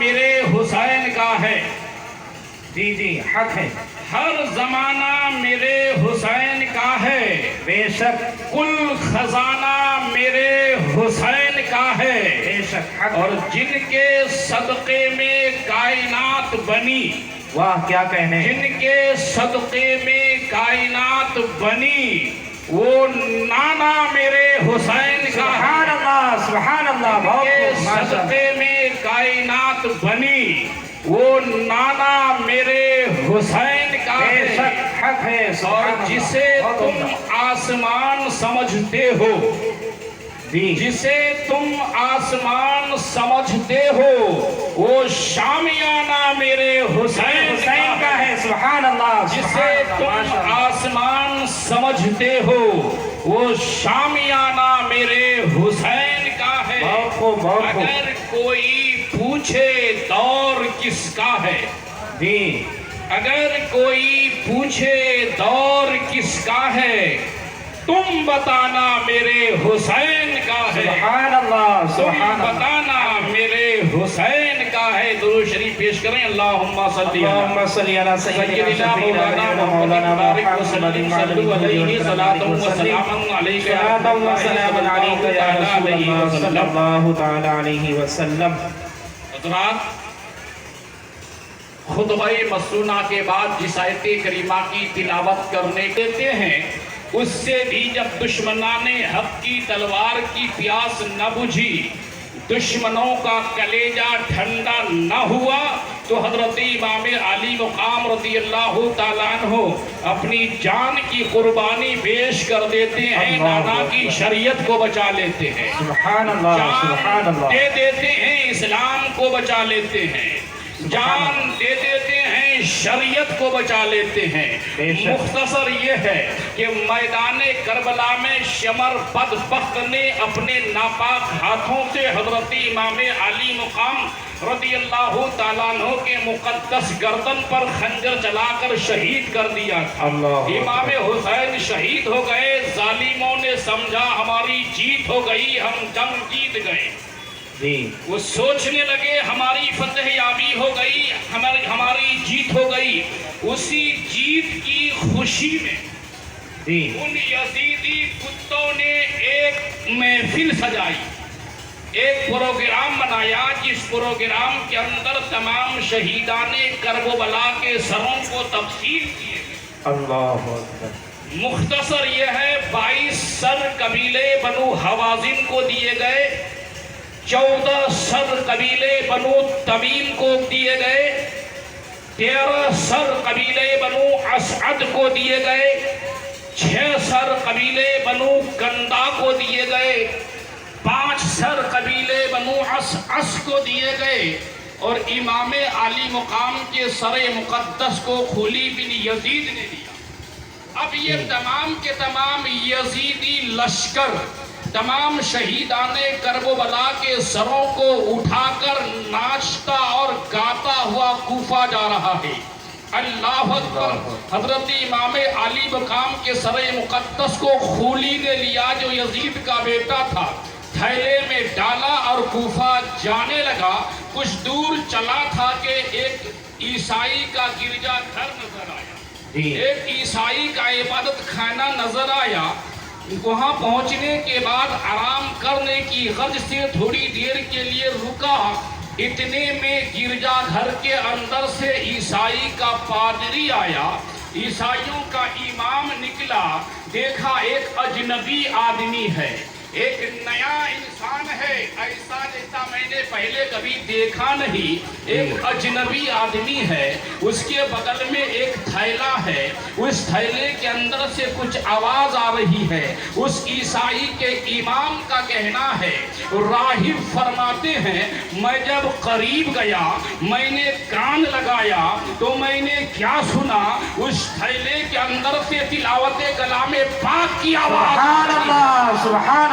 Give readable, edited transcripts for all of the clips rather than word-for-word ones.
میرے حسین کا ہے. جی جی حق ہے. ہر زمانہ میرے حسین کا ہے. بے شک کل خزانہ میرے حسین کا ہے. بے شک حق. اور جن کے صدقے میں کائنات بنی، واہ کیا کہنے. جن کے صدقے میں کائنات بنی، وہ نانا میرے حسین کا ہے. سبحان اللہ سبحان اللہ. جن بہت کے خوب ماشاء اللہ. صدقے میں کائنات بنی، وہ نانا میرے حسین کا بے ہے. شک حق ہے. اور سبحان اللہ. جسے بہت تم عمدہ. آسمان سمجھتے ہو، جی جسے تم آسمان سمجھتے ہو، وہ شامیانہ میرے حسین حسین کا ہے. سبحان اللہ. جسے سبحان اللہ. تم ماشاء اللہ. آسمان سمجھتے ہو، وہ شامیانہ میرے حسین کا ہے. بہت خوب بہت خوب. اگر کوئی پوچھے دور کس کا ہے، جی اگر کوئی پوچھے دور کس کا ہے، تم بتانا میرے حسین کا ہے. سبحان اللہ تم سبحان اللہ. بتانا میرے حسین کا ہے. درود شریف پیش کریں. اللہم صلی اللهم صل على سيدنا سیدنا مولانا مولانا محمد محمد وسلم. صلو علیہ صلاۃ و سلام علیک یا صلاة وسلام عليك يا رسول الله صلى الله تعالى عليه وسلم. حضرات، خطبہ مسنونہ کے بعد جس آیت کریمہ کی تلاوت کرنے دیتے ہیں، اس سے بھی جب دشمنان حق کی تلوار کی پیاس نہ بجھی، دشمنوں کا کلیجہ ٹھنڈا نہ ہوا، تو حضرت امام علی مقام رضی اللہ تعالیٰ عنہ اپنی جان کی قربانی پیش کر دیتے ہیں. نانا کی شریعت کو بچا لیتے ہیں، سبحان اللہ سبحان جان اللہ. دے دیتے ہیں، اسلام کو بچا لیتے ہیں، جان دے دیتے ہیں، شریعت کو بچا لیتے ہیں. بے شک. مختصر یہ ہے کہ میدان کربلا میں شمر بدبخت نے اپنے ناپاک ہاتھوں سے حضرت امام علی مقام رضی اللہ تعالیٰ عنہ کے مقدس گردن پر خنجر چلا کر شہید کر دیا تھا. اللہ امام حسین شہید ہو گئے. ظالموں نے سمجھا ہماری جیت ہو گئی، ہم جنگ جیت گئے. جی وہ سوچنے لگے ہماری فتح یابی ہو گئی، ہماری جیت ہو گئی. اسی جیت کی خوشی میں جی ان یزیدی کتوں نے ایک محفل سجائی، ایک پروگرام بنایا، جس پروگرام کے اندر تمام شہیدان کرب و بلا کے سروں کو تقسیم کیے گئے. اللہ اکبر. مختصر یہ ہے، 22 سر قبیلے بنو حوازن کو دیے گئے، 14 سر قبیلے بنو تمیم کو دیے گئے، 13 سر قبیلے بنو اسعد کو دیے گئے، 6 سر قبیلے بنو کندا کو دیے گئے، 5 سر قبیلے بنو اس کو دیے گئے، اور امام علی مقام کے سر مقدس کو خلی بن یزید نے دیا. اب یہ تمام کے تمام یزیدی لشکر تمام شہیدان کرب و بلا کے سروں کو اٹھا کر ناچتا اور گاتا ہوا کوفہ جا رہا ہے. اللہ اکبر. حضرت امام علی مقام کے سر مقدس کو خولی نے لیا جو یزید کا بیٹا تھا، تھیلے میں ڈالا اور کوفہ جانے لگا. کچھ دور چلا تھا کہ ایک عیسائی کا گرجا گھر نظر آیا، ایک عیسائی کا عبادت خانہ نظر آیا. وہاں پہنچنے کے بعد آرام کرنے کی غرض سے تھوڑی دیر کے لیے رکا. اتنے میں گرجا گھر کے اندر سے عیسائی کا پادری آیا، عیسائیوں کا امام نکلا. دیکھا ایک اجنبی آدمی ہے، ایک نیا انسان ہے، ایسا جیسا میں نے پہلے کبھی دیکھا نہیں. ایک اجنبی آدمی ہے، اس کے بغل میں ایک تھیلا ہے، اس تھیلے کے اندر سے کچھ آواز آ رہی ہے. اس عیسائی کے امام کا کہنا ہے، راہب فرماتے ہیں، میں جب قریب گیا، میں نے کان لگایا تو میں نے کیا سنا؟ اس تھیلے کے اندر سے تلاوت کلام پاک کی آواز. سبحان اللہ سبحان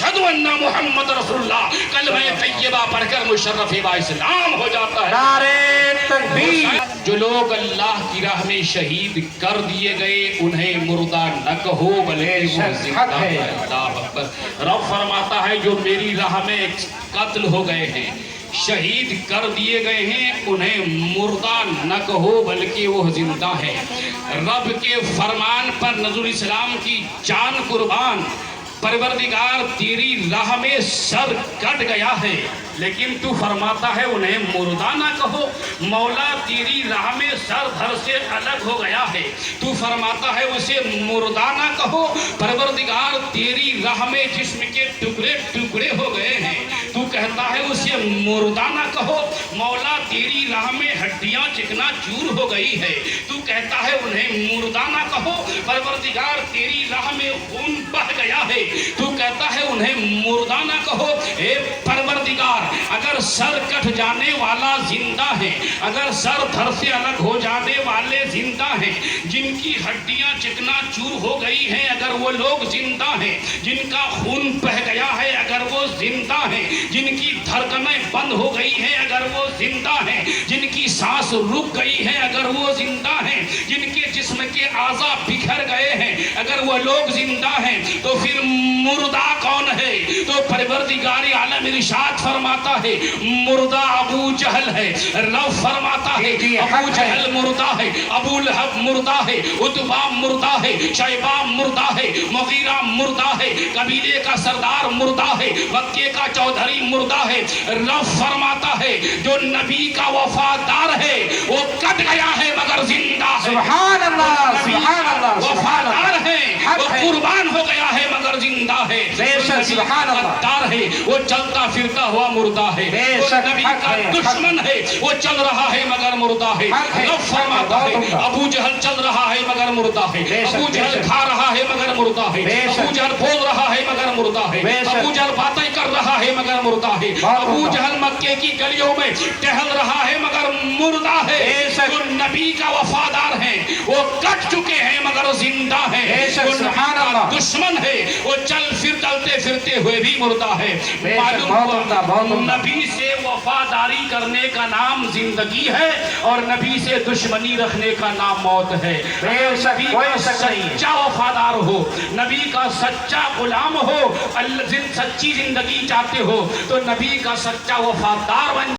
اشہدو ان محمد رسول اللہ کلمہ طیبہ پڑھ کر مشرف با اسلام ہو جاتا ہے۔ نعرہ تکبیر۔ جو لوگ اللہ کی راہ میں شہید کر دیے گئے انہیں مردہ نہ کہو بلکہ وہ زندہ ہے۔ اللہ اکبر۔ رب فرماتا ہے جو میری راہ میں قتل ہو گئے ہیں، شہید کر دیے گئے ہیں، انہیں مردہ نہ کہو بلکہ وہ زندہ ہے۔ رب کے فرمان پر نذر اسلام کی جان قربان، پروردگار تیری راہ میں سر کٹ گیا ہے لیکن تو فرماتا ہے انہیں مردہ نہ کہو۔ مولا تیری راہ میں سر دھر سے الگ ہو گیا ہے، تو فرماتا ہے اسے مردہ نہ کہو۔ پروردگار تیری راہ میں جسم کے ٹکڑے ٹکڑے ہو گئے ہیں، تو کہتا ہے اسے مردہ نہ کہو۔ مولا تیری راہ میں ہڈیاں چکنا چور ہو گئی ہے، تو کہتا ہے انہیں مردہ نہ کہو۔ پروردگار تیری راہ میں خون بہہ گیا ہے، تو کہتا ہے انہیں مردہ نہ کہو۔ اے پروردگار اگر سر کٹ جانے والا زندہ ہے، اگر سر دھر سے الگ ہو جانے والے زندہ ہیں، جن کی ہڈیاں چکنا چور ہو گئی ہیں اگر وہ لوگ زندہ ہیں، جن کا خون بہہ گیا ہے اگر وہ زندہ ہیں، جن کی دھڑکنیں بند ہو گئی ہیں اگر وہ زندہ ہیں، جن کی سانس رک گئی ہے اگر وہ زندہ ہیں، جن کے جسم کے اعضاء بکھر گئے ہیں اگر وہ لوگ زندہ ہیں، تو پھر مردہ کون ہے؟ تو پروردگار عالم ارشاد فرماتا ہے مردہ ابو جہل ہے۔ رب فرماتا ہے ابو جہل مردہ ہے، ابو لہب مردہ ہے، عتبہ مردہ ہے، شیبہ مردہ ہے، مغیرہ مردہ ہے، قبیلے کا سردار مردہ ہے، مکے کا چودھری مردہ ہے۔ رب فرماتا ہے جو نبی کا وفادار ہے وہ کٹ گیا ہے مگر زندہ ہے۔ سبحان اللہ، سبحان اللہ، وفادار ہے وہ قربان ہو گیا ہے مگر زندہ ہے۔ سبحان اللہ، غدار ہے وہ چلتا پھرتا ہوا مردہ ہے، وہ نبی کا دشمن ہے وہ چل رہا ہے مگر مردہ ہے۔ رب فرماتا ہے ابو جہل چل رہا ہے مگر مردہ ہے، ابو جہل کھا رہا ہے مگر مردہ ہے، ابو جہل بول رہا ہے مگر مردہ ہے، ابو جہل باتیں کر رہا ہے مگر مردہ ہے، ابو جہل مکے کی گلیوں میں ٹہل رہا ہے مگر مردہ ہے۔ جو نبی کا وفادار ہے وہ کٹ چکے ہیں مگر زندہ ہے، جو نبی کا دشمن ہے وہ چل پھر چلتے پھرتے ہوئے بھی مردہ ہے۔ معلوم ہوا نبی سے وفاداری کرنے کا نام زندگی ہے اور نبی سے دشمنی رکھنے کا نام موت ہے۔ نبی کا سچا وفادار ہو، نبی کا سچا غلام ہو، سچی زندگی چاہتے ہو تو نبی کا سچا وفادار بن